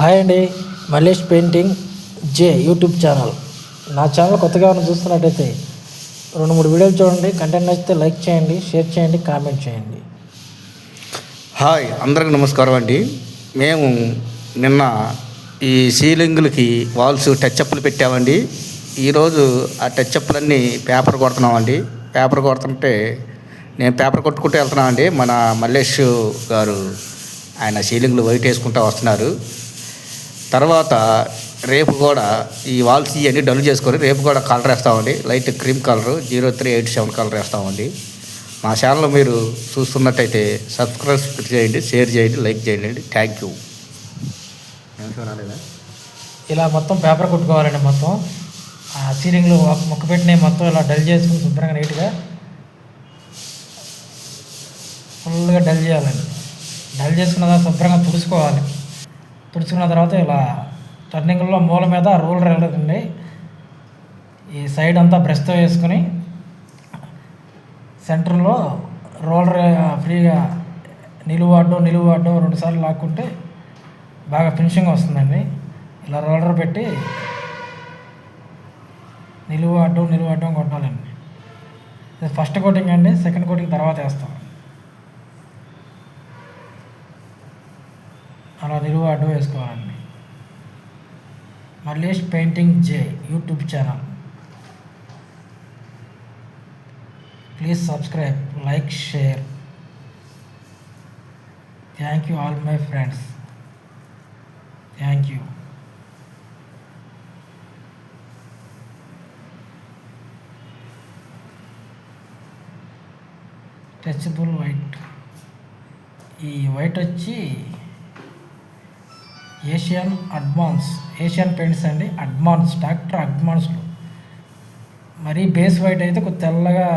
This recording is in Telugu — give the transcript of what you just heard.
హాయ్ అండి, మల్లేష్ పెయింటింగ్ జే యూట్యూబ్ ఛానల్. నా ఛానల్ కొత్తగా ఉన్న చూస్తున్నట్టయితే 2-3 వీడియోలు చూడండి. కంటెంట్ నచ్చితే లైక్ చేయండి, షేర్ చేయండి, కామెంట్ చేయండి. హాయ్, అందరికి నమస్కారం అండి. మేము నిన్న ఈ సీలింగులకి వాల్స్ టచ్అప్లు పెట్టామండి. ఈరోజు ఆ టచ్అప్లన్నీ పేపర్ కొడుతున్నామండి. పేపర్ కొడుతుంటే నేను పేపర్ కొట్టుకుంటూ వెళ్తున్నామండి. మన మల్లేష్ గారు ఆయన సీలింగ్లు వైట్ వేసుకుంటూ వస్తున్నారు. తర్వాత రేపు కూడా ఈ వాల్స్ ఇవన్నీ డల్ చేసుకొని రేపు కూడా కలర్ వేస్తామండి. లైట్ క్రీమ్ కలరు 0387 కలర్ వేస్తామండి. మా ఛానల్ మీరు చూస్తున్నట్టయితే సబ్స్క్రైబ్ చేయండి, షేర్ చేయండి, లైక్ చేయండి. Thank you. ఇలా మొత్తం పేపర్ కొట్టుకోవాలండి. మొత్తం ఆ సీలింగ్లు మొక్క పెట్టినవి మొత్తం ఇలా డల్ చేసుకుని శుభ్రంగా నీట్గా ఫుల్గా డల్ చేయాలండి. డల్ చేసుకున్న తర్వాత శుభ్రంగా తుడుచుకోవాలి. తుడుచుకున్న తర్వాత ఇలా టర్నింగ్లో మూల మీద రోలర్ వెళ్ళదండి. ఈ సైడ్ అంతా బ్రష్తో వేసుకొని సెంటర్లో రోలర్ ఫ్రీగా నిలువు అడ్డం 2 సార్లు లాక్కుంటే బాగా ఫినిషింగ్ వస్తుందండి. ఇలా రోలర్ పెట్టి నిలువు అడ్డం కొట్టాలండి. ఇది ఫస్ట్ కోటింగ్ అండి. సెకండ్ కోటింగ్ తర్వాత వేస్తాం. అలా నిలువు అడ్డం వేసుకోవాలండి. Mallesh painting J YouTube channel. Please subscribe, like, share. Thank you all my friends. Thank you. Touchable white. ఈ వైట్ వచ్చి ఏషియన్ పెయింట్స్ అండి. డాక్టర్ అడ్వాన్స్లో. మరీ బేస్ వైట్ అయితే కొద్ది తెల్లగా